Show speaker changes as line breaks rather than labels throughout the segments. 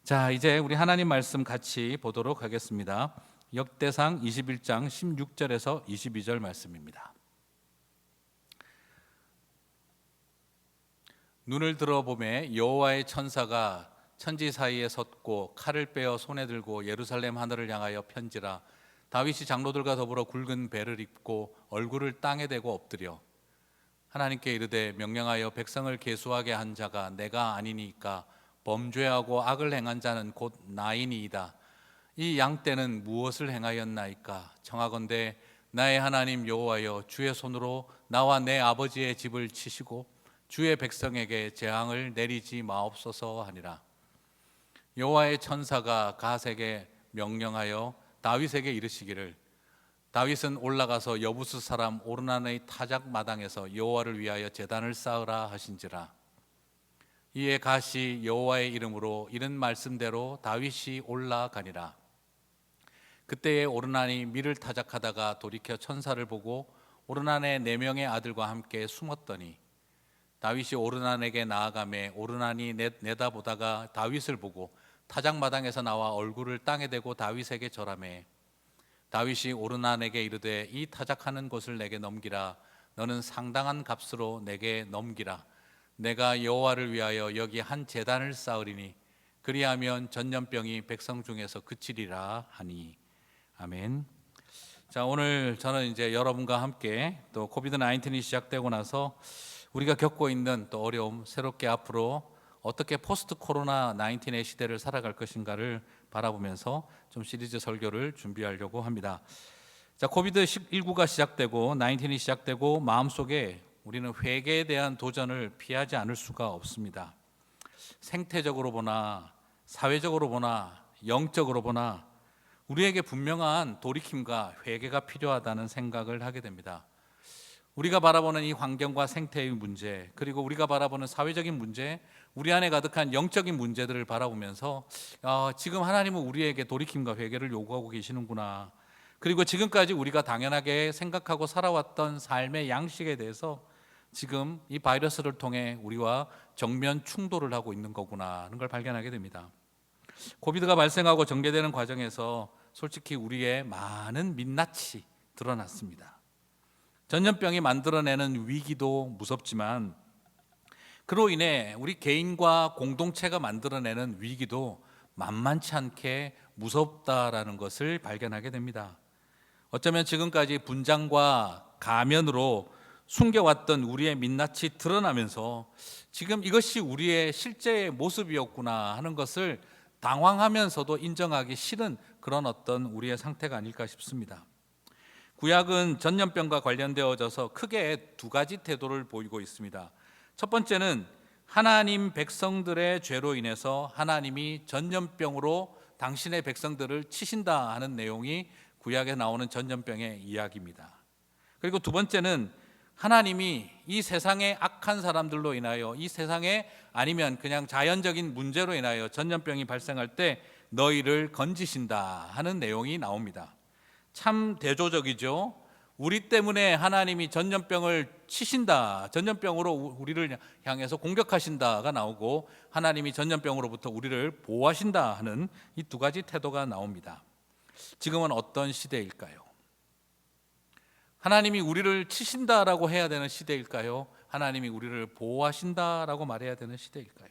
자, 이제 우리 하나님 말씀 같이 보도록 하겠습니다. 역대상 21장 16절에서 22절 말씀입니다. 눈을 들어보매 여호와의 천사가 천지 사이에 섰고 칼을 빼어 손에 들고 예루살렘 하늘을 향하여 편지라. 다윗이 장로들과 더불어 굵은 배를 입고 얼굴을 땅에 대고 엎드려 하나님께 이르되, 명령하여 백성을 계수하게 한 자가 내가 아니니까 범죄하고 악을 행한 자는 곧 나이니이다. 이 양떼는 무엇을 행하였나이까? 청하건대 나의 하나님 여호와여, 주의 손으로 나와 내 아버지의 집을 치시고 주의 백성에게 재앙을 내리지 마옵소서 하니라. 여호와의 천사가 갓에게 명령하여 다윗에게 이르시기를, 다윗은 올라가서 여부스 사람 오르난의 타작 마당에서 여호와를 위하여 제단을 쌓으라 하신지라. 이에 갓이 여호와의 이름으로 이른 말씀대로 다윗이 올라가니라. 그때에 오르난이 밀을 타작하다가 돌이켜 천사를 보고 오르난의 4명의 아들과 함께 숨었더니 다윗이 오르난에게 나아가매 오르난이 내다보다가 다윗을 보고 타작마당에서 나와 얼굴을 땅에 대고 다윗에게 절하매 다윗이 오르난에게 이르되, 이 타작하는 곳을 내게 넘기라. 너는 상당한 값으로 내게 넘기라. 내가 여호와를 위하여 여기 한 제단을 쌓으리니 그리하면 전염병이 백성 중에서 그치리라 하니. 아멘. 자, 오늘 저는 이제 여러분과 함께 또 코비드-19이 시작되고 나서 우리가 겪고 있는 또 어려움, 새롭게 앞으로 어떻게 포스트 코로나 19의 시대를 살아갈 것인가를 바라보면서 좀 시리즈 설교를 준비하려고 합니다. 자, 코비드-19가 시작되고 19이 시작되고 마음속에 우리는 회개에 대한 도전을 피하지 않을 수가 없습니다. 생태적으로 보나 사회적으로 보나 영적으로 보나 우리에게 분명한 돌이킴과 회개가 필요하다는 생각을 하게 됩니다. 우리가 바라보는 이 환경과 생태의 문제, 그리고 우리가 바라보는 사회적인 문제, 우리 안에 가득한 영적인 문제들을 바라보면서 지금 하나님은 우리에게 돌이킴과 회개를 요구하고 계시는구나. 그리고 지금까지 우리가 당연하게 생각하고 살아왔던 삶의 양식에 대해서 지금 이 바이러스를 통해 우리와 정면 충돌을 하고 있는 거구나 하는 걸 발견하게 됩니다. 코비드가 발생하고 전개되는 과정에서 솔직히 우리의 많은 민낯이 드러났습니다. 전염병이 만들어내는 위기도 무섭지만 그로 인해 우리 개인과 공동체가 만들어내는 위기도 만만치 않게 무섭다라는 것을 발견하게 됩니다. 어쩌면 지금까지 분장과 가면으로 숨겨왔던 우리의 민낯이 드러나면서 지금 이것이 우리의 실제의 모습이었구나 하는 것을 당황하면서도 인정하기 싫은 그런 어떤 우리의 상태가 아닐까 싶습니다. 구약은 전염병과 관련되어져서 크게 2가지 태도를 보이고 있습니다. 첫 번째는 하나님 백성들의 죄로 인해서 하나님이 전염병으로 당신의 백성들을 치신다 하는 내용이 구약에 나오는 전염병의 이야기입니다. 그리고 2번째는 하나님이 이 세상의 악한 사람들로 인하여, 이 세상에 아니면 그냥 자연적인 문제로 인하여 전염병이 발생할 때 너희를 건지신다 하는 내용이 나옵니다. 참 대조적이죠. 우리 때문에 하나님이 전염병을 치신다, 전염병으로 우리를 향해서 공격하신다가 나오고 하나님이 전염병으로부터 우리를 보호하신다 하는 이 2가지 태도가 나옵니다. 지금은 어떤 시대일까요? 하나님이 우리를 치신다라고 해야 되는 시대일까요? 하나님이 우리를 보호하신다라고 말해야 되는 시대일까요?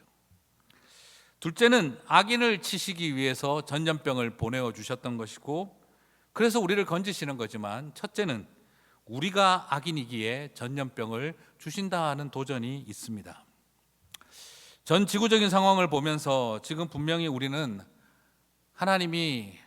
둘째는 악인을 치시기 위해서 전염병을 보내어 주셨던 것이고 그래서 우리를 건지시는 거지만, 첫째는 우리가 악인이기에 전염병을 주신다 하는 도전이 있습니다. 전 지구적인 상황을 보면서 지금 분명히 우리는 하나님이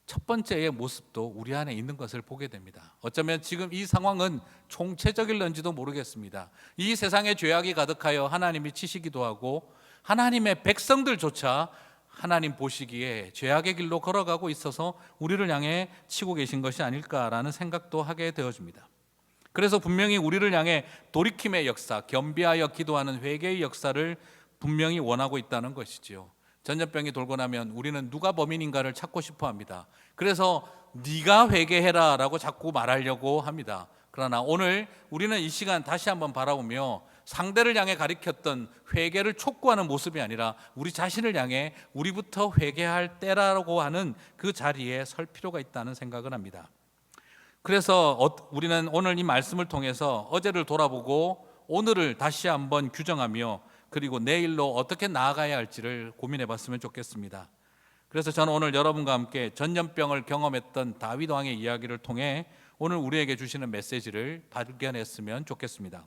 첫 번째의 모습도 우리 안에 있는 것을 보게 됩니다. 어쩌면 지금 이 상황은 총체적일런지도 모르겠습니다. 이 세상에 죄악이 가득하여 하나님이 치시기도 하고 하나님의 백성들조차 하나님 보시기에 죄악의 길로 걸어가고 있어서 우리를 향해 치고 계신 것이 아닐까라는 생각도 하게 되어집니다. 그래서 분명히 우리를 향해 돌이킴의 역사, 겸비하여 기도하는 회개의 역사를 분명히 원하고 있다는 것이지요. 전염병이 돌고 나면 우리는 누가 범인인가를 찾고 싶어 합니다. 그래서 네가 회개해라 라고 자꾸 말하려고 합니다. 그러나 오늘 우리는 이 시간 다시 한번 바라보며 상대를 향해 가리켰던 회개를 촉구하는 모습이 아니라 우리 자신을 향해 우리부터 회개할 때라고 하는 그 자리에 설 필요가 있다는 생각을 합니다. 그래서 우리는 오늘 이 말씀을 통해서 어제를 돌아보고 오늘을 다시 한번 규정하며 그리고 내일로 어떻게 나아가야 할지를 고민해 봤으면 좋겠습니다. 그래서 저는 오늘 여러분과 함께 전염병을 경험했던 다윗 왕의 이야기를 통해 오늘 우리에게 주시는 메시지를 발견했으면 좋겠습니다.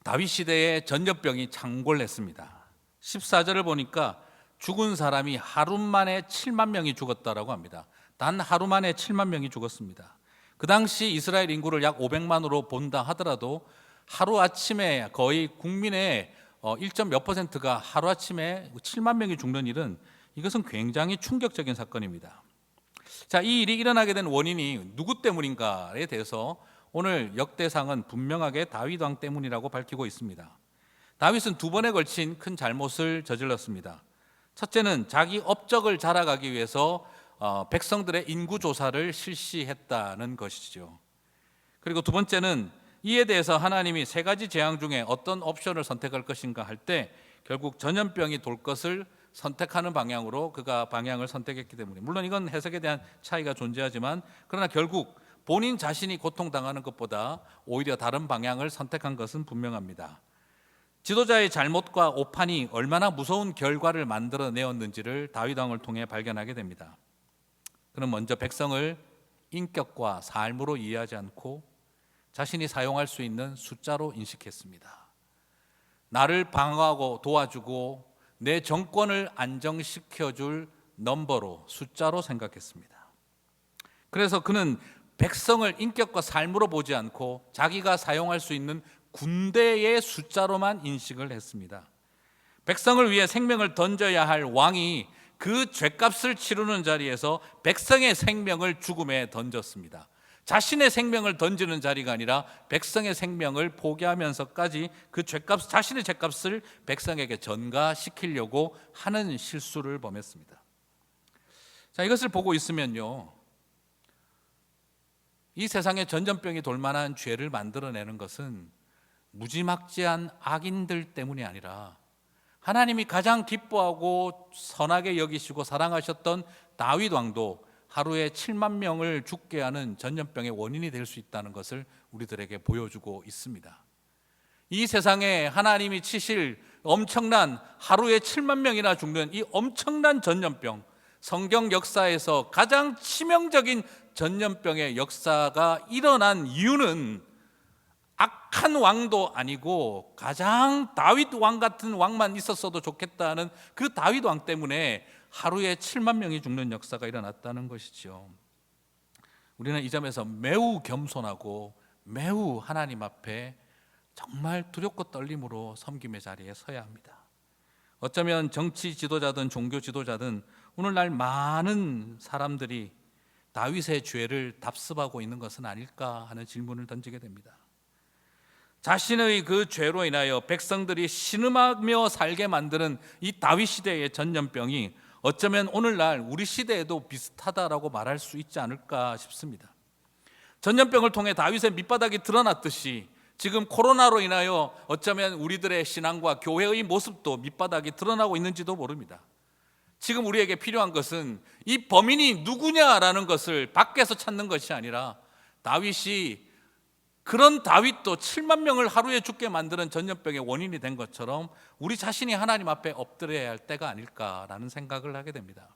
다윗 시대에 전염병이 창궐했습니다. 14절을 보니까 죽은 사람이 하루 만에 7만 명이 죽었다라고 합니다. 단 하루 만에 7만 명이 죽었습니다. 그 당시 이스라엘 인구를 약 500만으로 본다 하더라도 하루아침에 거의 국민의 1몇 %가 하루아침에 7만 명이 죽는 일은 이것은 굉장히 충격적인 사건입니다. 자, 이 일이 일어나게 된 원인이 누구 때문인가에 대해서 오늘 역대상은 분명하게 다윗 왕 때문이라고 밝히고 있습니다. 다윗은 두 번에 걸친 큰 잘못을 저질렀습니다. 첫째는 자기 업적을 자랑하기 위해서 백성들의 인구 조사를 실시했다는 것이죠. 그리고 두 번째는 이에 대해서 하나님이 세 가지 재앙 중에 어떤 옵션을 선택할 것인가 할 때 결국 전염병이 돌 것을 선택하는 방향으로 그가 방향을 선택했기 때문에, 물론 이건 해석에 대한 차이가 존재하지만 그러나 결국 본인 자신이 고통당하는 것보다 오히려 다른 방향을 선택한 것은 분명합니다. 지도자의 잘못과 오판이 얼마나 무서운 결과를 만들어내었는지를 다윗 왕을 통해 발견하게 됩니다. 그는 먼저 백성을 인격과 삶으로 이해하지 않고 자신이 사용할 수 있는 숫자로 인식했습니다. 나를 방어하고 도와주고 내 정권을 안정시켜줄 넘버로, 숫자로 생각했습니다. 그래서 그는 백성을 인격과 삶으로 보지 않고 자기가 사용할 수 있는 군대의 숫자로만 인식을 했습니다. 백성을 위해 생명을 던져야 할 왕이 그 죗값을 치르는 자리에서 백성의 생명을 죽음에 던졌습니다. 자신의 생명을 던지는 자리가 아니라 백성의 생명을 포기하면서까지 그 죗값, 자신의 죗값을 백성에게 전가시키려고 하는 실수를 범했습니다. 자, 이것을 보고 있으면요, 이 세상에 전염병이 돌 만한 죄를 만들어내는 것은 무지막지한 악인들 때문이 아니라 하나님이 가장 기뻐하고 선하게 여기시고 사랑하셨던 다윗 왕도 하루에 7만 명을 죽게 하는 전염병의 원인이 될 수 있다는 것을 우리들에게 보여주고 있습니다. 이 세상에 하나님이 치실 엄청난, 하루에 7만 명이나 죽는 이 엄청난 전염병, 성경 역사에서 가장 치명적인 전염병의 역사가 일어난 이유는 악한 왕도 아니고 가장 다윗 왕 같은 왕만 있었어도 좋겠다는 그 다윗 왕 때문에 하루에 7만 명이 죽는 역사가 일어났다는 것이죠. 우리는 이 점에서 매우 겸손하고 매우 하나님 앞에 정말 두렵고 떨림으로 섬김의 자리에 서야 합니다. 어쩌면 정치 지도자든 종교 지도자든 오늘날 많은 사람들이 다윗의 죄를 답습하고 있는 것은 아닐까 하는 질문을 던지게 됩니다. 자신의 그 죄로 인하여 백성들이 신음하며 살게 만드는 이 다윗 시대의 전염병이 어쩌면 오늘날 우리 시대에도 비슷하다라고 말할 수 있지 않을까 싶습니다. 전염병을 통해 다윗의 밑바닥이 드러났듯이 지금 코로나로 인하여 어쩌면 우리들의 신앙과 교회의 모습도 밑바닥이 드러나고 있는지도 모릅니다. 지금 우리에게 필요한 것은 이 범인이 누구냐라는 것을 밖에서 찾는 것이 아니라 다윗이, 그런 다윗도 7만 명을 하루에 죽게 만드는 전염병의 원인이 된 것처럼 우리 자신이 하나님 앞에 엎드려야 할 때가 아닐까라는 생각을 하게 됩니다.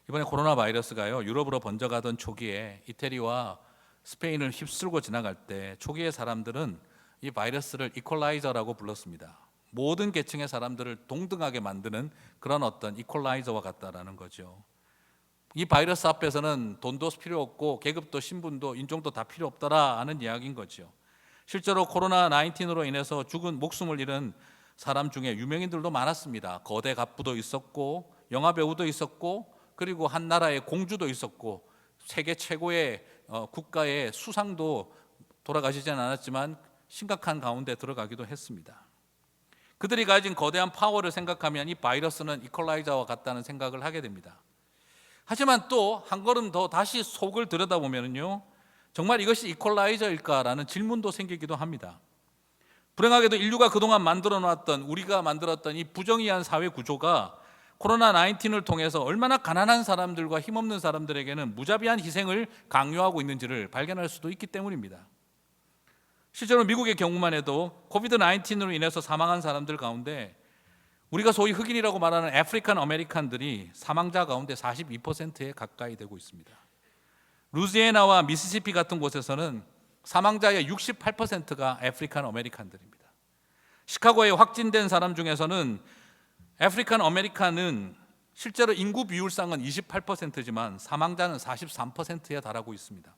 이번에 코로나 바이러스가요, 유럽으로 번져가던 초기에 이태리와 스페인을 휩쓸고 지나갈 때 초기의 사람들은 이 바이러스를 이퀄라이저라고 불렀습니다. 모든 계층의 사람들을 동등하게 만드는 그런 어떤 이퀄라이저와 같다라는 거죠. 이 바이러스 앞에서는 돈도 필요 없고 계급도 신분도 인종도 다 필요 없더라 하는 이야기인 거죠. 실제로 코로나 19으로 인해서 죽은 목숨을 잃은 사람 중에 유명인들도 많았습니다. 거대 갑부도 있었고 영화배우도 있었고 그리고 한 나라의 공주도 있었고 세계 최고의 국가의 수상도 돌아가시지는 않았지만 심각한 가운데 들어가기도 했습니다. 그들이 가진 거대한 파워를 생각하면 이 바이러스는 이퀄라이저와 같다는 생각을 하게 됩니다. 하지만 또 한 걸음 더 다시 속을 들여다보면요, 정말 이것이 이퀄라이저일까라는 질문도 생기기도 합니다. 불행하게도 인류가 그동안 우리가 만들었던 이 부정의한 사회 구조가 코로나 19을 통해서 얼마나 가난한 사람들과 힘없는 사람들에게는 무자비한 희생을 강요하고 있는지를 발견할 수도 있기 때문입니다. 실제로 미국의 경우만 해도 코비드 19으로 인해서 사망한 사람들 가운데 우리가 소위 흑인이라고 말하는 아프리칸 아메리칸들이 사망자 가운데 42%에 가까이 되고 있습니다. 루이지애나와 미시시피 같은 곳에서는 사망자의 68%가 아프리칸 아메리칸들입니다. 시카고에 확진된 사람 중에서는 아프리칸 아메리칸은 실제로 인구 비율상은 28%지만 사망자는 43%에 달하고 있습니다.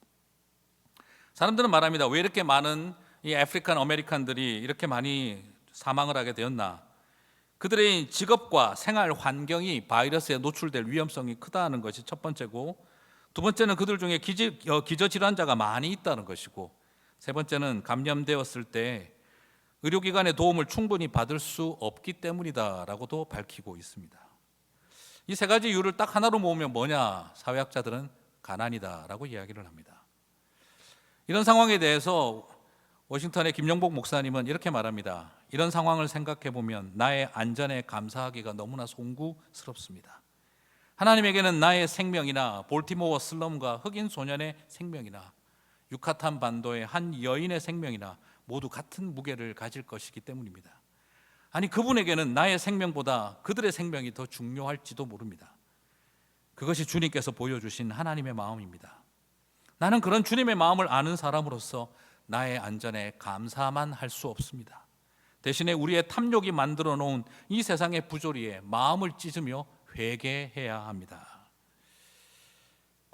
사람들은 말합니다. 왜 이렇게 많은 이 아프리칸 아메리칸들이 이렇게 많이 사망을 하게 되었나? 그들의 직업과 생활 환경이 바이러스에 노출될 위험성이 크다는 것이 첫 번째고, 두 번째는 그들 중에 기저질환자가 많이 있다는 것이고, 세 번째는 감염되었을 때 의료기관의 도움을 충분히 받을 수 없기 때문이다라고도 밝히고 있습니다. 이 세 가지 이유를 딱 하나로 모으면 뭐냐? 사회학자들은 가난이다라고 이야기를 합니다. 이런 상황에 대해서 워싱턴의 김영복 목사님은 이렇게 말합니다. 이런 상황을 생각해 보면 나의 안전에 감사하기가 너무나 송구스럽습니다. 하나님에게는 나의 생명이나 볼티모어 슬럼과 흑인 소년의 생명이나 유카탄 반도의 한 여인의 생명이나 모두 같은 무게를 가질 것이기 때문입니다. 아니, 그분에게는 나의 생명보다 그들의 생명이 더 중요할지도 모릅니다. 그것이 주님께서 보여주신 하나님의 마음입니다. 나는 그런 주님의 마음을 아는 사람으로서 나의 안전에 감사만 할 수 없습니다. 대신에 우리의 탐욕이 만들어 놓은 이 세상의 부조리에 마음을 찢으며 회개해야 합니다.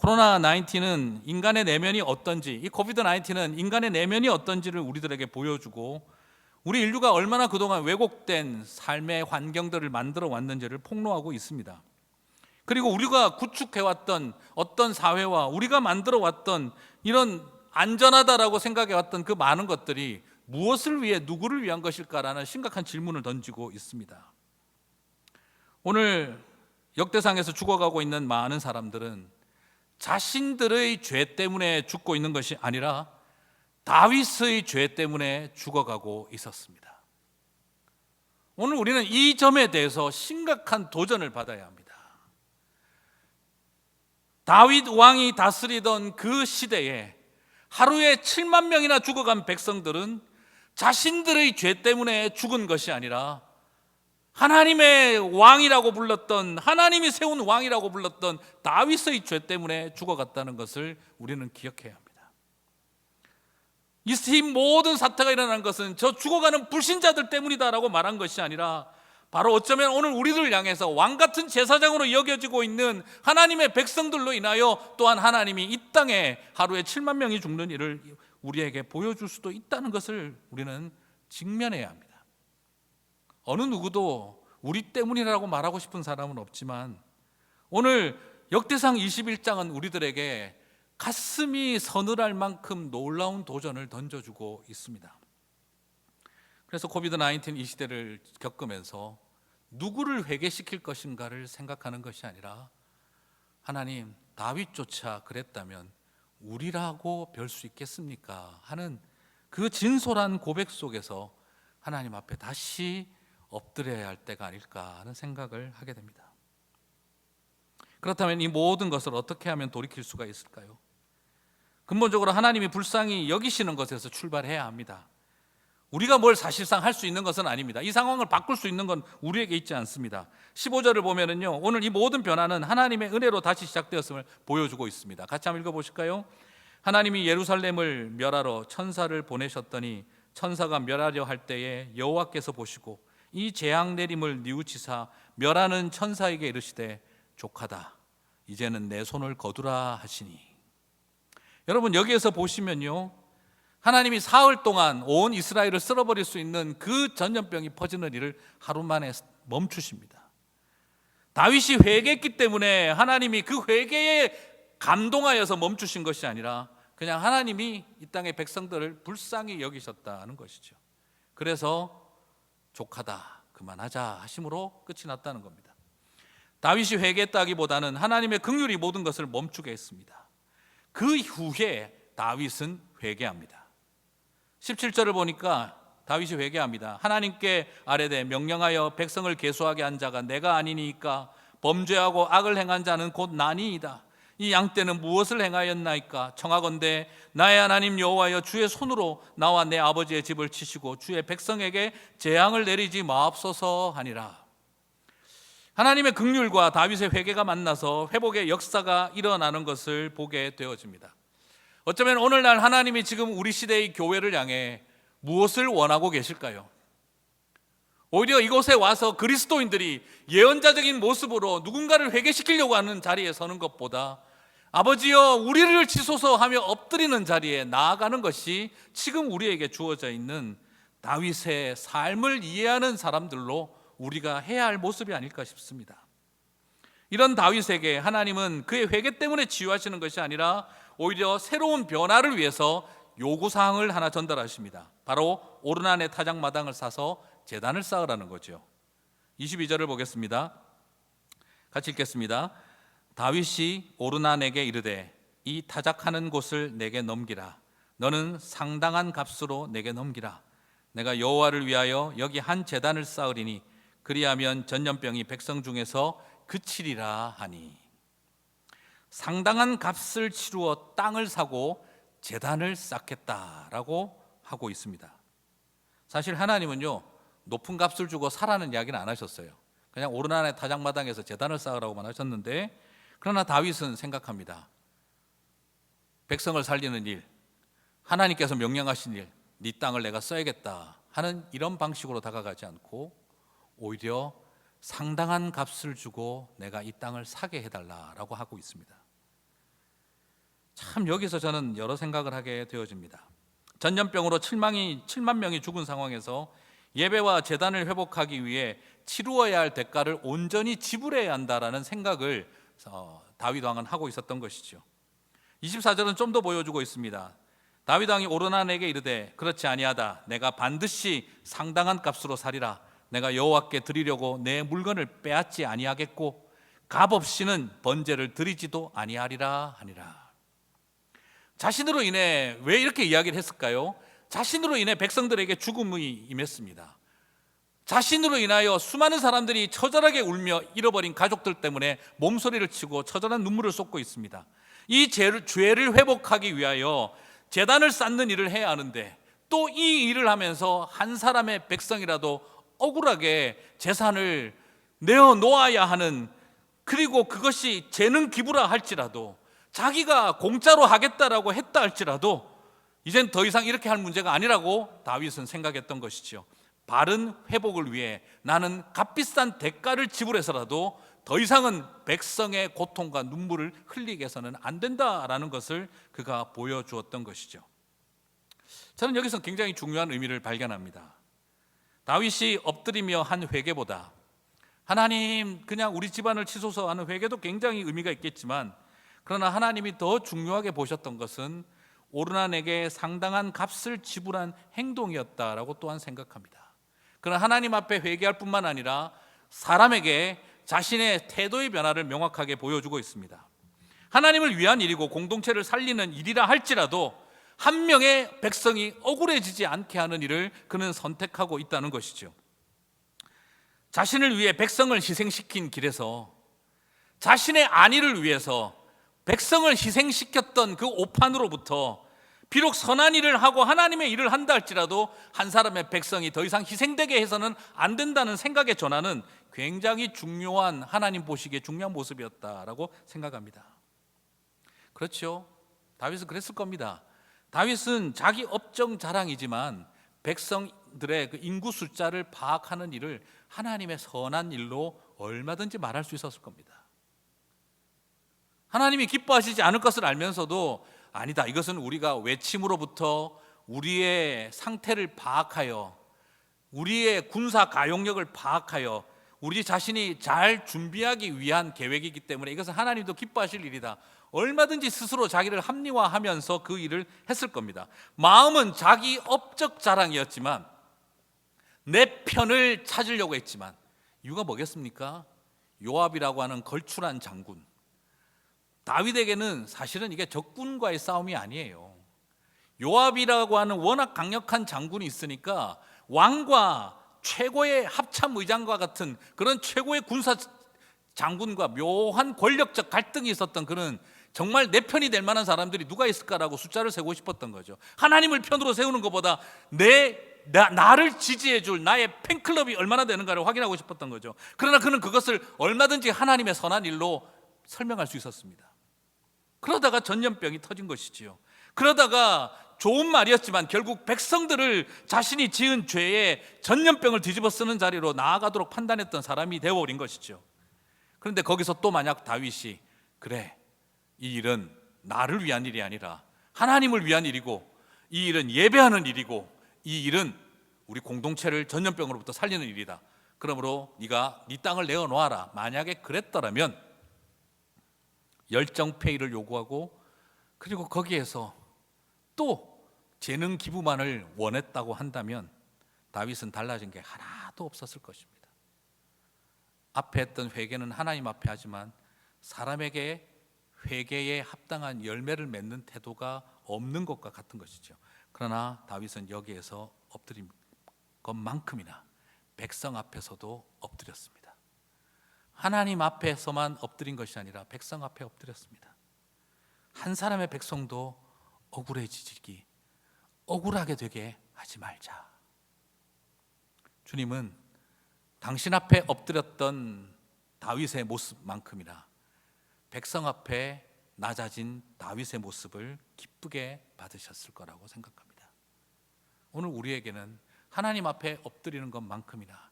코로나 19은 인간의 내면이 어떤지, 이 코비드 19은 인간의 내면이 어떤지를 우리들에게 보여주고, 우리 인류가 얼마나 그동안 왜곡된 삶의 환경들을 만들어 왔는지를 폭로하고 있습니다. 그리고 우리가 구축해왔던 어떤 사회와 우리가 만들어 왔던 이런 안전하다라고 생각해왔던 그 많은 것들이 무엇을 위해, 누구를 위한 것일까라는 심각한 질문을 던지고 있습니다. 오늘 역대상에서 죽어가고 있는 많은 사람들은 자신들의 죄 때문에 죽고 있는 것이 아니라 다윗의 죄 때문에 죽어가고 있었습니다. 오늘 우리는 이 점에 대해서 심각한 도전을 받아야 합니다. 다윗 왕이 다스리던 그 시대에 하루에 7만 명이나 죽어간 백성들은 자신들의 죄 때문에 죽은 것이 아니라 하나님의 왕이라고 불렀던, 하나님이 세운 왕이라고 불렀던 다윗의 죄 때문에 죽어갔다는 것을 우리는 기억해야 합니다. 이 모든 사태가 일어난 것은 저 죽어가는 불신자들 때문이다라고 말한 것이 아니라 바로 어쩌면 오늘 우리들을 향해서 왕같은 제사장으로 여겨지고 있는 하나님의 백성들로 인하여 또한 하나님이 이 땅에 하루에 7만 명이 죽는 일을 우리에게 보여줄 수도 있다는 것을 우리는 직면해야 합니다. 어느 누구도 우리 때문이라고 말하고 싶은 사람은 없지만 오늘 역대상 21장은 우리들에게 가슴이 서늘할 만큼 놀라운 도전을 던져주고 있습니다. 그래서 코비드 19 이 시대를 겪으면서 누구를 회개시킬 것인가를 생각하는 것이 아니라 하나님, 다윗조차 그랬다면 우리라고 별 수 있겠습니까? 하는 그 진솔한 고백 속에서 하나님 앞에 다시 엎드려야 할 때가 아닐까 하는 생각을 하게 됩니다. 그렇다면 이 모든 것을 어떻게 하면 돌이킬 수가 있을까요? 근본적으로 하나님이 불쌍히 여기시는 것에서 출발해야 합니다. 우리가 뭘 사실상 할 수 있는 것은 아닙니다. 이 상황을 바꿀 수 있는 건 우리에게 있지 않습니다. 15절을 보면은요, 오늘 이 모든 변화는 하나님의 은혜로 다시 시작되었음을 보여주고 있습니다. 같이 한번 읽어보실까요? 하나님이 예루살렘을 멸하러 천사를 보내셨더니 천사가 멸하려 할 때에 여호와께서 보시고 이 재앙 내림을 뉘우치사 멸하는 천사에게 이르시되 족하다, 이제는 내 손을 거두라 하시니. 여러분, 여기에서 보시면요, 하나님이 사흘 동안 온 이스라엘을 쓸어버릴 수 있는 그 전염병이 퍼지는 일을 하루 만에 멈추십니다. 다윗이 회개했기 때문에 하나님이 그 회개에 감동하여서 멈추신 것이 아니라 그냥 하나님이 이 땅의 백성들을 불쌍히 여기셨다는 것이죠. 그래서 족하다, 그만하자 하심으로 끝이 났다는 겁니다. 다윗이 회개했다기보다는 하나님의 긍휼이 모든 것을 멈추게 했습니다. 그 후에 다윗은 회개합니다. 17절을 보니까 다윗이 회개합니다. 하나님께 아뢰되 명령하여 백성을 계수하게 한 자가 내가 아니니까 범죄하고 악을 행한 자는 곧 나니이다. 이 양떼는 무엇을 행하였나이까? 청하건대 나의 하나님 여호와여 주의 손으로 나와 내 아버지의 집을 치시고 주의 백성에게 재앙을 내리지 마옵소서 하니라. 하나님의 긍휼과 다윗의 회개가 만나서 회복의 역사가 일어나는 것을 보게 되어집니다. 어쩌면 오늘날 하나님이 지금 우리 시대의 교회를 향해 무엇을 원하고 계실까요? 오히려 이곳에 와서 그리스도인들이 예언자적인 모습으로 누군가를 회개시키려고 하는 자리에 서는 것보다 아버지여 우리를 치소서 하며 엎드리는 자리에 나아가는 것이 지금 우리에게 주어져 있는 다윗의 삶을 이해하는 사람들로 우리가 해야 할 모습이 아닐까 싶습니다. 이런 다윗에게 하나님은 그의 회개 때문에 치유하시는 것이 아니라 오히려 새로운 변화를 위해서 요구사항을 하나 전달하십니다. 바로 오르난의 타작마당을 사서 제단을 쌓으라는 거죠. 22절을 보겠습니다. 같이 읽겠습니다. 다윗이 오르난에게 이르되 이 타작하는 곳을 내게 넘기라. 너는 상당한 값으로 내게 넘기라. 내가 여호와를 위하여 여기 한 제단을 쌓으리니 그리하면 전염병이 백성 중에서 그치리라 하니. 상당한 값을 치루어 땅을 사고 제단을 쌓겠다라고 하고 있습니다. 사실 하나님은요 높은 값을 주고 사라는 이야기는 안 하셨어요. 그냥 오르난의 타작마당에서 제단을 쌓으라고만 하셨는데, 그러나 다윗은 생각합니다. 백성을 살리는 일, 하나님께서 명령하신 일, 네 땅을 내가 써야겠다 하는 이런 방식으로 다가가지 않고 오히려 상당한 값을 주고 내가 이 땅을 사게 해달라라고 하고 있습니다. 참 여기서 저는 여러 생각을 하게 되어집니다. 전염병으로 7만 명이 죽은 상황에서 예배와 제단을 회복하기 위해 치루어야 할 대가를 온전히 지불해야 한다라는 생각을 다윗 왕은 하고 있었던 것이죠. 24절은 좀 더 보여주고 있습니다. 다윗 왕이 오르난에게 이르되 그렇지 아니하다. 내가 반드시 상당한 값으로 사리라. 내가 여호와께 드리려고 내 물건을 빼앗지 아니하겠고 값 없이는 번제를 드리지도 아니하리라 하니라. 자신으로 인해 왜 이렇게 이야기를 했을까요? 자신으로 인해 백성들에게 죽음이 임했습니다. 자신으로 인하여 수많은 사람들이 처절하게 울며 잃어버린 가족들 때문에 몸소리를 치고 처절한 눈물을 쏟고 있습니다. 이 죄를 회복하기 위하여 제단을 쌓는 일을 해야 하는데 또 이 일을 하면서 한 사람의 백성이라도 억울하게 재산을 내어놓아야 하는, 그리고 그것이 재능 기부라 할지라도 자기가 공짜로 하겠다라고 했다 할지라도 이젠 더 이상 이렇게 할 문제가 아니라고 다윗은 생각했던 것이죠. 바른 회복을 위해 나는 값비싼 대가를 지불해서라도 더 이상은 백성의 고통과 눈물을 흘리게 해서는 안 된다라는 것을 그가 보여주었던 것이죠. 저는 여기서 굉장히 중요한 의미를 발견합니다. 다윗이 엎드리며 한 회개보다 하나님 그냥 우리 집안을 치소서 하는 회개도 굉장히 의미가 있겠지만, 그러나 하나님이 더 중요하게 보셨던 것은 오르난에게 상당한 값을 지불한 행동이었다라고 또한 생각합니다. 그러나 하나님 앞에 회개할 뿐만 아니라 사람에게 자신의 태도의 변화를 명확하게 보여주고 있습니다. 하나님을 위한 일이고 공동체를 살리는 일이라 할지라도 한 명의 백성이 억울해지지 않게 하는 일을 그는 선택하고 있다는 것이죠. 자신을 위해 백성을 희생시킨 길에서 자신의 안위를 위해서 백성을 희생시켰던 그 오판으로부터 비록 선한 일을 하고 하나님의 일을 한다 할지라도 한 사람의 백성이 더 이상 희생되게 해서는 안 된다는 생각의 전환은 굉장히 중요한, 하나님 보시기에 중요한 모습이었다라고 생각합니다. 그렇죠. 다윗은 그랬을 겁니다. 다윗은 자기 업적 자랑이지만 백성들의 그 인구 숫자를 파악하는 일을 하나님의 선한 일로 얼마든지 말할 수 있었을 겁니다. 하나님이 기뻐하시지 않을 것을 알면서도 아니다, 이것은 우리가 외침으로부터 우리의 상태를 파악하여 우리의 군사 가용력을 파악하여 우리 자신이 잘 준비하기 위한 계획이기 때문에 이것은 하나님도 기뻐하실 일이다. 얼마든지 스스로 자기를 합리화하면서 그 일을 했을 겁니다. 마음은 자기 업적 자랑이었지만 내 편을 찾으려고 했지만 이유가 뭐겠습니까? 요압이라고 하는 걸출한 장군, 다윗에게는 사실은 이게 적군과의 싸움이 아니에요. 요압이라고 하는 워낙 강력한 장군이 있으니까 왕과 최고의 합참 의장과 같은 그런 최고의 군사 장군과 묘한 권력적 갈등이 있었던 그런 정말 내 편이 될 만한 사람들이 누가 있을까라고 숫자를 세고 싶었던 거죠. 하나님을 편으로 세우는 것보다 나를 지지해 줄 나의 팬클럽이 얼마나 되는가를 확인하고 싶었던 거죠. 그러나 그는 그것을 얼마든지 하나님의 선한 일로 설명할 수 있었습니다. 그러다가 전염병이 터진 것이지요. 그러다가 좋은 말이었지만 결국 백성들을 자신이 지은 죄에 전염병을 뒤집어 쓰는 자리로 나아가도록 판단했던 사람이 되어버린 것이죠. 그런데 거기서 또 만약 다윗이 그래, 이 일은 나를 위한 일이 아니라 하나님을 위한 일이고, 이 일은 예배하는 일이고, 이 일은 우리 공동체를 전염병으로부터 살리는 일이다. 그러므로 네가 네 땅을 내어놓아라. 만약에 그랬더라면 열정페이를 요구하고, 그리고 거기에서 또 재능 기부만을 원했다고 한다면 다윗은 달라진 게 하나도 없었을 것입니다. 앞에 했던 회개는 하나님 앞에 하지만 사람에게 회개에 합당한 열매를 맺는 태도가 없는 것과 같은 것이죠. 그러나 다윗은 여기에서 엎드린 것만큼이나 백성 앞에서도 엎드렸습니다. 하나님 앞에서만 엎드린 것이 아니라 백성 앞에 엎드렸습니다. 한 사람의 백성도 억울하게 되게 하지 말자. 주님은 당신 앞에 엎드렸던 다윗의 모습만큼이나 백성 앞에 낮아진 다윗의 모습을 기쁘게 받으셨을 거라고 생각합니다. 오늘 우리에게는 하나님 앞에 엎드리는 것만큼이나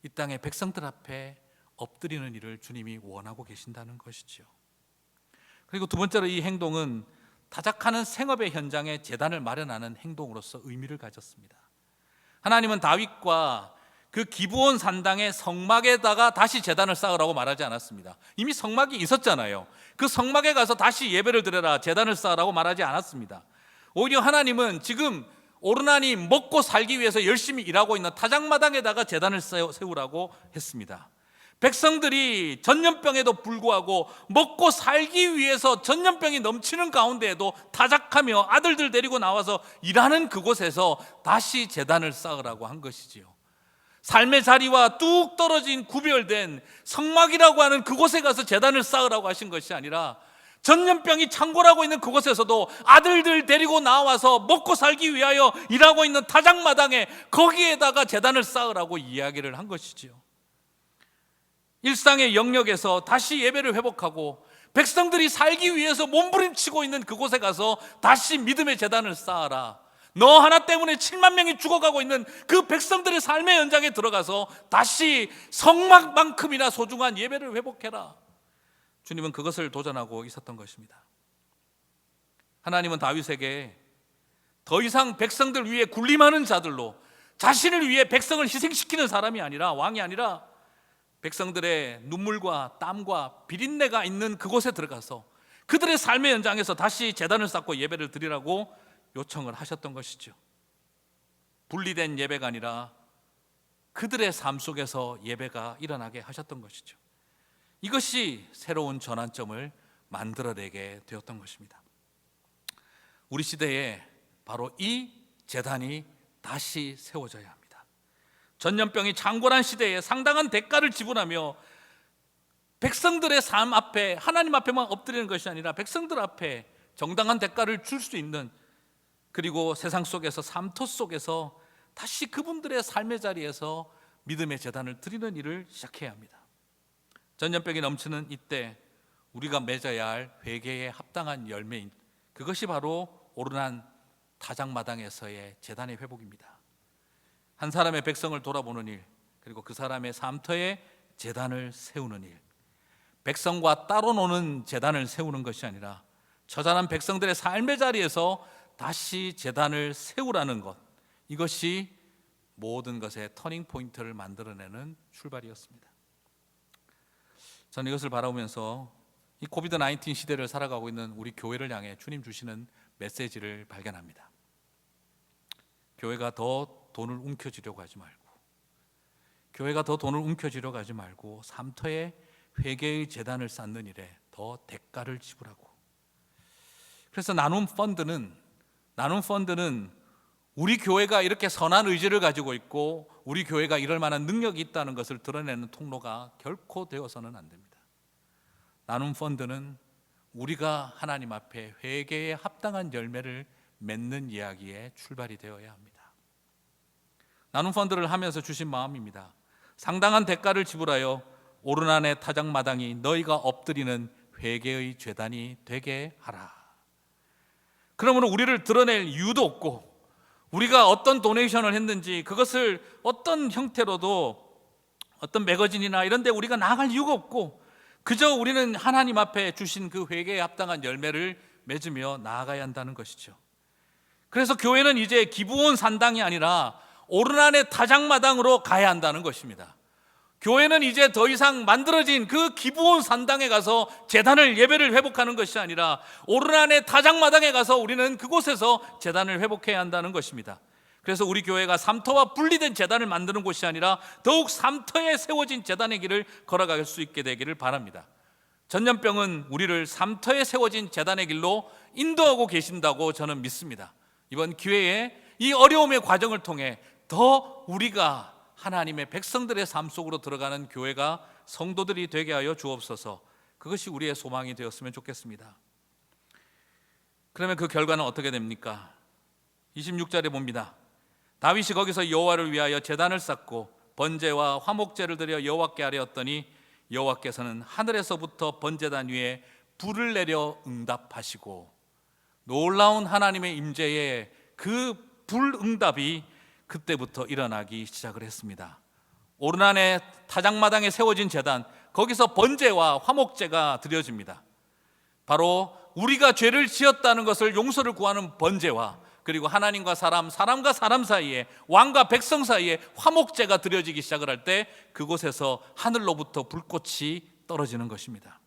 이 땅의 백성들 앞에 엎드리는 일을 주님이 원하고 계신다는 것이지요. 그리고 두 번째로 이 행동은 타작하는 생업의 현장에 제단을 마련하는 행동으로서 의미를 가졌습니다. 하나님은 다윗과 그 기브온 산당의 성막에다가 다시 제단을 쌓으라고 말하지 않았습니다. 이미 성막이 있었잖아요. 그 성막에 가서 다시 예배를 드려라, 제단을 쌓으라고 말하지 않았습니다. 오히려 하나님은 지금 오르나니 먹고 살기 위해서 열심히 일하고 있는 타작마당에다가 제단을 세우라고 했습니다. 백성들이 전염병에도 불구하고 먹고 살기 위해서 전염병이 넘치는 가운데에도 타작하며 아들들 데리고 나와서 일하는 그곳에서 다시 제단을 쌓으라고 한 것이지요. 삶의 자리와 뚝 떨어진 구별된 성막이라고 하는 그곳에 가서 제단을 쌓으라고 하신 것이 아니라 전염병이 창궐하고 있는 그곳에서도 아들들 데리고 나와서 먹고 살기 위하여 일하고 있는 타작마당에 거기에다가 제단을 쌓으라고 이야기를 한 것이지요. 일상의 영역에서 다시 예배를 회복하고 백성들이 살기 위해서 몸부림치고 있는 그곳에 가서 다시 믿음의 제단을 쌓아라. 너 하나 때문에 7만 명이 죽어가고 있는 그 백성들의 삶의 현장에 들어가서 다시 성막만큼이나 소중한 예배를 회복해라. 주님은 그것을 도전하고 있었던 것입니다. 하나님은 다윗에게 더 이상 백성들 위해 군림하는 자들로 자신을 위해 백성을 희생시키는 사람이 아니라, 왕이 아니라 백성들의 눈물과 땀과 비린내가 있는 그곳에 들어가서 그들의 삶의 현장에서 다시 제단을 쌓고 예배를 드리라고 요청을 하셨던 것이죠. 분리된 예배가 아니라 그들의 삶 속에서 예배가 일어나게 하셨던 것이죠. 이것이 새로운 전환점을 만들어내게 되었던 것입니다. 우리 시대에 바로 이 제단이 다시 세워져야 합니다. 전염병이 창궐한 시대에 상당한 대가를 지불하며 백성들의 삶 앞에, 하나님 앞에만 엎드리는 것이 아니라 백성들 앞에 정당한 대가를 줄 수 있는, 그리고 세상 속에서, 삶터 속에서 다시 그분들의 삶의 자리에서 믿음의 제단을 드리는 일을 시작해야 합니다. 전염병이 넘치는 이때 우리가 맺어야 할 회개에 합당한 열매인, 그것이 바로 오르난 타작마당에서의 제단의 회복입니다. 한 사람의 백성을 돌아보는 일, 그리고 그 사람의 삶터에 제단을 세우는 일, 백성과 따로 노는 제단을 세우는 것이 아니라 처절한 백성들의 삶의 자리에서 다시 제단을 세우라는 것, 이것이 모든 것의 터닝 포인트를 만들어내는 출발이었습니다. 저는 이것을 바라보면서 이 코비드 19 시대를 살아가고 있는 우리 교회를 향해 주님 주시는 메시지를 발견합니다. 교회가 더 돈을 움켜쥐려고 하지 말고, 교회가 더 돈을 움켜쥐려고 하지 말고 삶터에 회개의 제단을 쌓는 일에 더 대가를 지불하고, 그래서 나눔 펀드는 우리 교회가 이렇게 선한 의지를 가지고 있고 우리 교회가 이럴 만한 능력이 있다는 것을 드러내는 통로가 결코 되어서는 안 됩니다. 나눔 펀드는 우리가 하나님 앞에 회개에 합당한 열매를 맺는 이야기에 출발이 되어야 합니다. 나눔 펀드를 하면서 주신 마음입니다. 상당한 대가를 지불하여 오르난의 타작마당이 너희가 엎드리는 회개의 제단이 되게 하라. 그러므로 우리를 드러낼 이유도 없고 우리가 어떤 도네이션을 했는지 그것을 어떤 형태로도 어떤 매거진이나 이런 데 우리가 나갈 이유가 없고 그저 우리는 하나님 앞에 주신 그 회개에 합당한 열매를 맺으며 나아가야 한다는 것이죠. 그래서 교회는 이제 기부원 산당이 아니라 오르난의 타작마당으로 가야 한다는 것입니다. 교회는 이제 더 이상 만들어진 그 기부원 산당에 가서 제단을 예배를 회복하는 것이 아니라 오르난의 타작마당에 가서 우리는 그곳에서 제단을 회복해야 한다는 것입니다. 그래서 우리 교회가 삼터와 분리된 제단을 만드는 곳이 아니라 더욱 삼터에 세워진 제단의 길을 걸어갈 수 있게 되기를 바랍니다. 전염병은 우리를 삼터에 세워진 제단의 길로 인도하고 계신다고 저는 믿습니다. 이번 기회에 이 어려움의 과정을 통해 더 우리가 하나님의 백성들의 삶 속으로 들어가는 교회가 성도들이 되게 하여 주옵소서. 그것이 우리의 소망이 되었으면 좋겠습니다. 그러면 그 결과는 어떻게 됩니까? 26절에 봅니다. 다윗이 거기서 여호와를 위하여 제단을 쌓고 번제와 화목제를 드려 여호와께 아뢰었더니 여호와께서는 하늘에서부터 번제단 위에 불을 내려 응답하시고, 놀라운 하나님의 임재에 그 불응답이 그때부터 일어나기 시작을 했습니다. 오르난의 타작마당에 세워진 제단, 거기서 번제와 화목제가 드려집니다. 바로 우리가 죄를 지었다는 것을 용서를 구하는 번제와 그리고 하나님과 사람, 사람과 사람 사이에, 왕과 백성 사이에 화목제가 드려지기 시작을 할 때 그곳에서 하늘로부터 불꽃이 떨어지는 것입니다.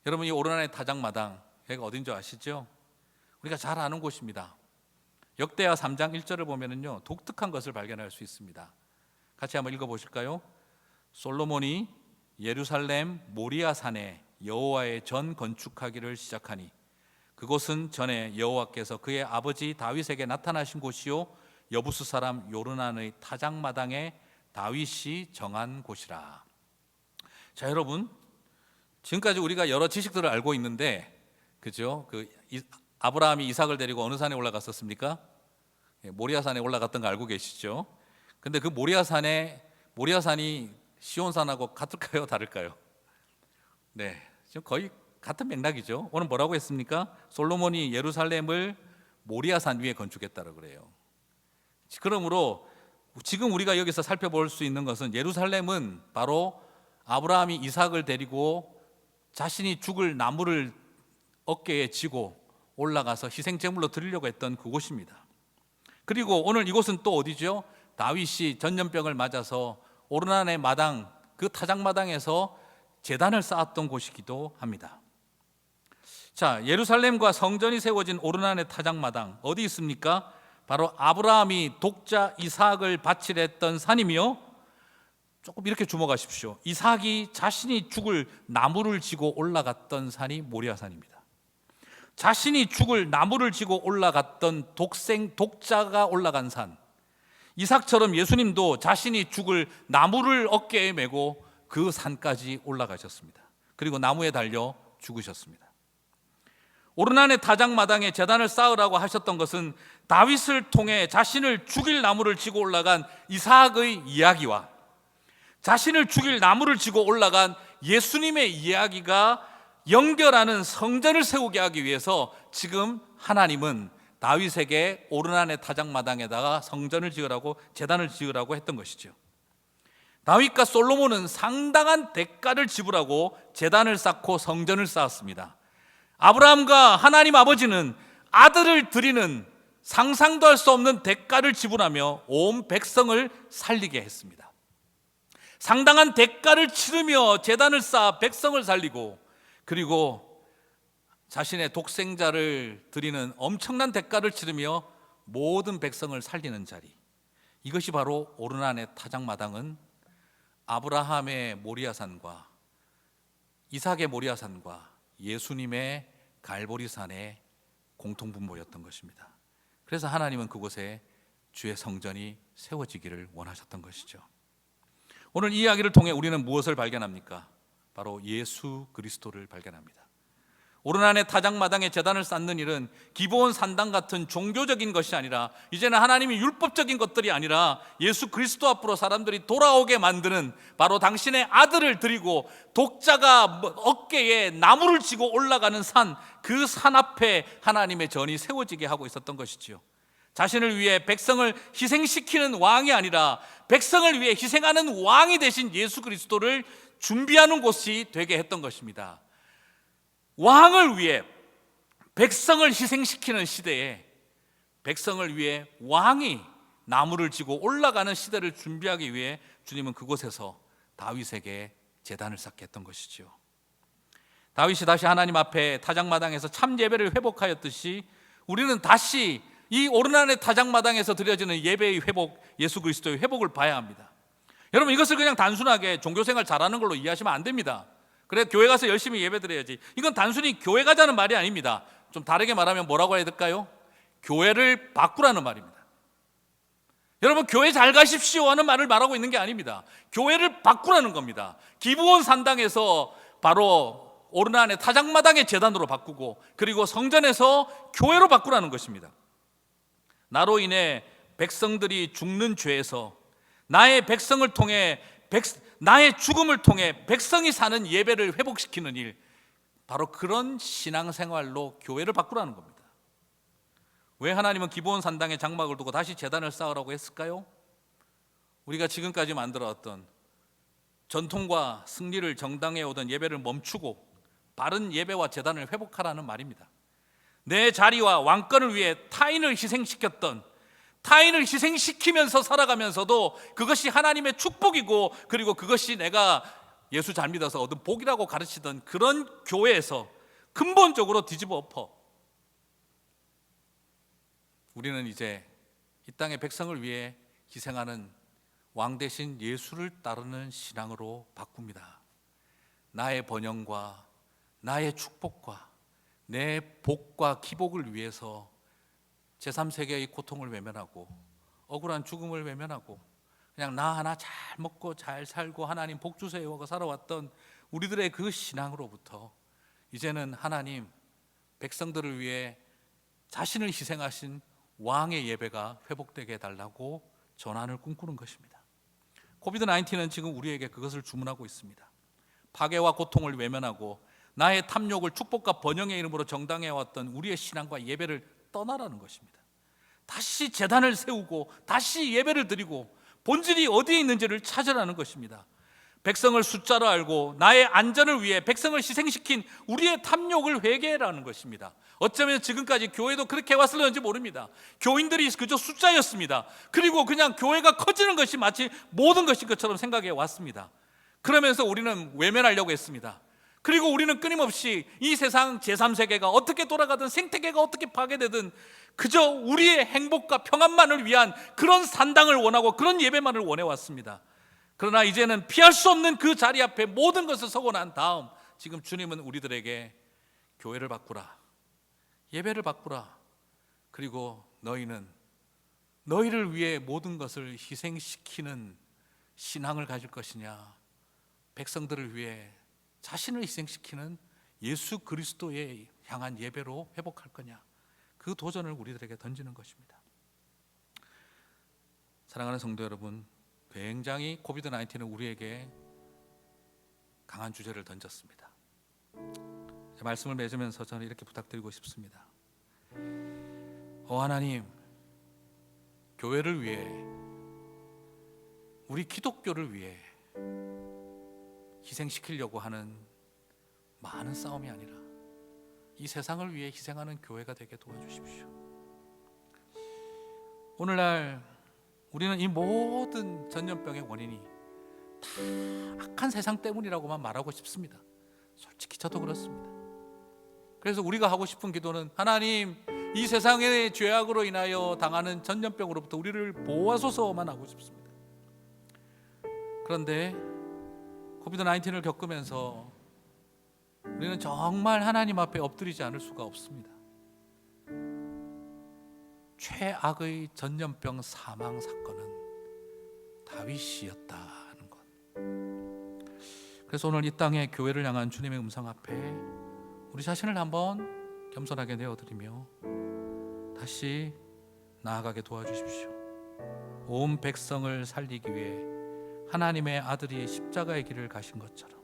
여러분, 이 오르난의 타작마당, 여기가 어딘지 아시죠? 우리가 잘 아는 곳입니다. 역대하 3장 1절을 보면은요, 독특한 것을 발견할 수 있습니다. 같이 한번 읽어보실까요? 솔로몬이 예루살렘 모리아 산에 여호와의 전 건축하기를 시작하니 그곳은 전에 여호와께서 그의 아버지 다윗에게 나타나신 곳이요 여부스 사람 요르난의 타작마당에 다윗이 정한 곳이라. 자, 여러분, 지금까지 우리가 여러 지식들을 알고 있는데, 그죠? 아브라함이 이삭을 데리고 어느 산에 올라갔었습니까? 모리아산에 올라갔던 거 알고 계시죠? 근데 그 모리아산이 시온산하고 같을까요? 다를까요? 네, 지금 거의 같은 맥락이죠. 오늘 뭐라고 했습니까? 솔로몬이 예루살렘을 모리아산 위에 건축했다고 그래요. 그러므로 지금 우리가 여기서 살펴볼 수 있는 것은 예루살렘은 바로 아브라함이 이삭을 데리고 자신이 죽을 나무를 어깨에 지고 올라가서 희생제물로 드리려고 했던 그곳입니다. 그리고 오늘 이곳은 또 어디죠? 다윗이 전염병을 맞아서 오르난의 마당, 그 타작마당에서 제단을 쌓았던 곳이기도 합니다. 자, 예루살렘과 성전이 세워진 오르난의 타작마당, 어디 있습니까? 바로 아브라함이 독자 이삭을 바치려 했던 산이며, 조금 이렇게 주목하십시오. 이삭이 자신이 죽을 나무를 지고 올라갔던 산이 모리아산입니다. 자신이 죽을 나무를 지고 올라갔던 독자가 올라간 산, 이삭처럼 예수님도 자신이 죽을 나무를 어깨에 메고 그 산까지 올라가셨습니다. 그리고 나무에 달려 죽으셨습니다. 오르난의 타작마당에 제단을 쌓으라고 하셨던 것은 다윗을 통해 자신을 죽일 나무를 지고 올라간 이삭의 이야기와 자신을 죽일 나무를 지고 올라간 예수님의 이야기가 연결하는 성전을 세우게 하기 위해서 지금 하나님은 다윗에게 오르난의 타작마당에다가 성전을 지으라고, 제단을 지으라고 했던 것이죠. 다윗과 솔로몬은 상당한 대가를 지불하고 제단을 쌓고 성전을 쌓았습니다. 아브라함과 하나님 아버지는 아들을 드리는 상상도 할 수 없는 대가를 지불하며 온 백성을 살리게 했습니다. 상당한 대가를 치르며 제단을 쌓아 백성을 살리고, 그리고 자신의 독생자를 드리는 엄청난 대가를 치르며 모든 백성을 살리는 자리, 이것이 바로 오르난의 타작마당은 아브라함의 모리아산과 이삭의 모리아산과 예수님의 갈보리산의 공통분모였던 것입니다. 그래서 하나님은 그곳에 주의 성전이 세워지기를 원하셨던 것이죠. 오늘 이 이야기를 통해 우리는 무엇을 발견합니까? 바로 예수 그리스도를 발견합니다. 오르난의 타작마당에 제단을 쌓는 일은 기브온 산당 같은 종교적인 것이 아니라, 이제는 하나님이 율법적인 것들이 아니라 예수 그리스도 앞으로 사람들이 돌아오게 만드는, 바로 당신의 아들을 드리고 독자가 어깨에 나무를 지고 올라가는 산, 그 산 앞에 하나님의 전이 세워지게 하고 있었던 것이지요. 자신을 위해 백성을 희생시키는 왕이 아니라 백성을 위해 희생하는 왕이 되신 예수 그리스도를 준비하는 곳이 되게 했던 것입니다. 왕을 위해 백성을 희생시키는 시대에 백성을 위해 왕이 나무를 지고 올라가는 시대를 준비하기 위해 주님은 그곳에서 다윗에게 제단을 쌓게 했던 것이죠. 다윗이 다시 하나님 앞에 타작마당에서 참 예배를 회복하였듯이 우리는 다시 이 오르난의 타작마당에서 드려지는 예배의 회복, 예수 그리스도의 회복을 봐야 합니다. 여러분, 이것을 그냥 단순하게 종교생활 잘하는 걸로 이해하시면 안 됩니다. 그래, 교회 가서 열심히 예배 드려야지, 이건 단순히 교회 가자는 말이 아닙니다. 좀 다르게 말하면 뭐라고 해야 될까요? 교회를 바꾸라는 말입니다. 여러분, 교회 잘 가십시오 하는 말을 말하고 있는 게 아닙니다. 교회를 바꾸라는 겁니다. 기브온 산당에서 바로 오르난의 타작마당의 제단으로 바꾸고, 그리고 성전에서 교회로 바꾸라는 것입니다. 나로 인해 백성들이 죽는 죄에서 나의 백성을 통해 나의 죽음을 통해 백성이 사는 예배를 회복시키는 일, 바로 그런 신앙생활로 교회를 바꾸라는 겁니다. 왜 하나님은 기브온 산당에 장막을 두고 다시 제단을 쌓으라고 했을까요? 우리가 지금까지 만들어왔던 전통과 승리를 정당해 오던 예배를 멈추고 바른 예배와 제단을 회복하라는 말입니다. 내 자리와 왕권을 위해 타인을 희생시켰던, 타인을 희생시키면서 살아가면서도 그것이 하나님의 축복이고, 그리고 그것이 내가 예수 잘 믿어서 얻은 복이라고 가르치던 그런 교회에서 근본적으로 뒤집어 엎어 우리는 이제 이 땅의 백성을 위해 희생하는 왕 대신 예수를 따르는 신앙으로 바꿉니다. 나의 번영과 나의 축복과 내 복과 기복을 위해서 제3세계의 고통을 외면하고 억울한 죽음을 외면하고 그냥 나 하나 잘 먹고 잘 살고 하나님 복 주세요 하고 살아왔던 우리들의 그 신앙으로부터 이제는 하나님 백성들을 위해 자신을 희생하신 왕의 예배가 회복되게 해달라고 전환을 꿈꾸는 것입니다. 코비드-19는 지금 우리에게 그것을 주문하고 있습니다. 파괴와 고통을 외면하고 나의 탐욕을 축복과 번영의 이름으로 정당해왔던 우리의 신앙과 예배를 떠나라는 것입니다. 다시 제단을 세우고 다시 예배를 드리고 본질이 어디에 있는지를 찾으라는 것입니다. 백성을 숫자로 알고 나의 안전을 위해 백성을 희생시킨 우리의 탐욕을 회개하라는 것입니다. 어쩌면 지금까지 교회도 그렇게 왔을는지 모릅니다. 교인들이 그저 숫자였습니다. 그리고 그냥 교회가 커지는 것이 마치 모든 것인 것처럼 생각해 왔습니다. 그러면서 우리는 외면하려고 했습니다. 그리고 우리는 끊임없이 이 세상 제3세계가 어떻게 돌아가든 생태계가 어떻게 파괴되든 그저 우리의 행복과 평안만을 위한 그런 산당을 원하고 그런 예배만을 원해왔습니다. 그러나 이제는 피할 수 없는 그 자리 앞에 모든 것을 서고 난 다음 지금 주님은 우리들에게 교회를 바꾸라, 예배를 바꾸라, 그리고 너희는 너희를 위해 모든 것을 희생시키는 신앙을 가질 것이냐, 백성들을 위해 자신을 희생시키는 예수 그리스도에 향한 예배로 회복할 거냐, 그 도전을 우리들에게 던지는 것입니다. 사랑하는 성도 여러분, 굉장히 코비드-19는 우리에게 강한 주제를 던졌습니다. 말씀을 맺으면서 저는 이렇게 부탁드리고 싶습니다. 하나님, 교회를 위해, 우리 기독교를 위해 희생시키려고 하는 많은 싸움이 아니라 이 세상을 위해 희생하는 교회가 되게 도와주십시오. 오늘날 우리는 이 모든 전염병의 원인이 다 악한 세상 때문이라고만 말하고 싶습니다. 솔직히 저도 그렇습니다. 그래서 우리가 하고 싶은 기도는 하나님, 이 세상의 죄악으로 인하여 당하는 전염병으로부터 우리를 보호하소서만 하고 싶습니다. 그런데 코비드-19을 겪으면서 우리는 정말 하나님 앞에 엎드리지 않을 수가 없습니다. 최악의 전염병 사망 사건은 다윗이었다는 것. 그래서 오늘 이 땅의 교회를 향한 주님의 음성 앞에 우리 자신을 한번 겸손하게 내어드리며 다시 나아가게 도와주십시오. 온 백성을 살리기 위해 하나님의 아들이 십자가의 길을 가신 것처럼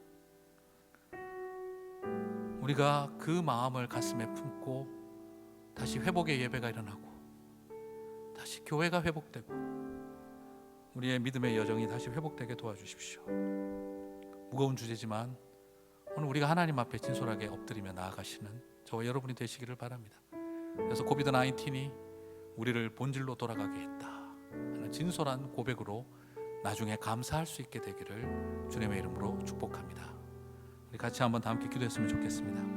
우리가 그 마음을 가슴에 품고 다시 회복의 예배가 일어나고 다시 교회가 회복되고 우리의 믿음의 여정이 다시 회복되게 도와주십시오. 무거운 주제지만 오늘 우리가 하나님 앞에 진솔하게 엎드리며 나아가시는 저와 여러분이 되시기를 바랍니다. 그래서 코비드-19이 우리를 본질로 돌아가게 했다 하는 진솔한 고백으로 나중에 감사할 수 있게 되기를 주님의 이름으로 축복합니다. 우리 같이 한번 다 함께 기도했으면 좋겠습니다.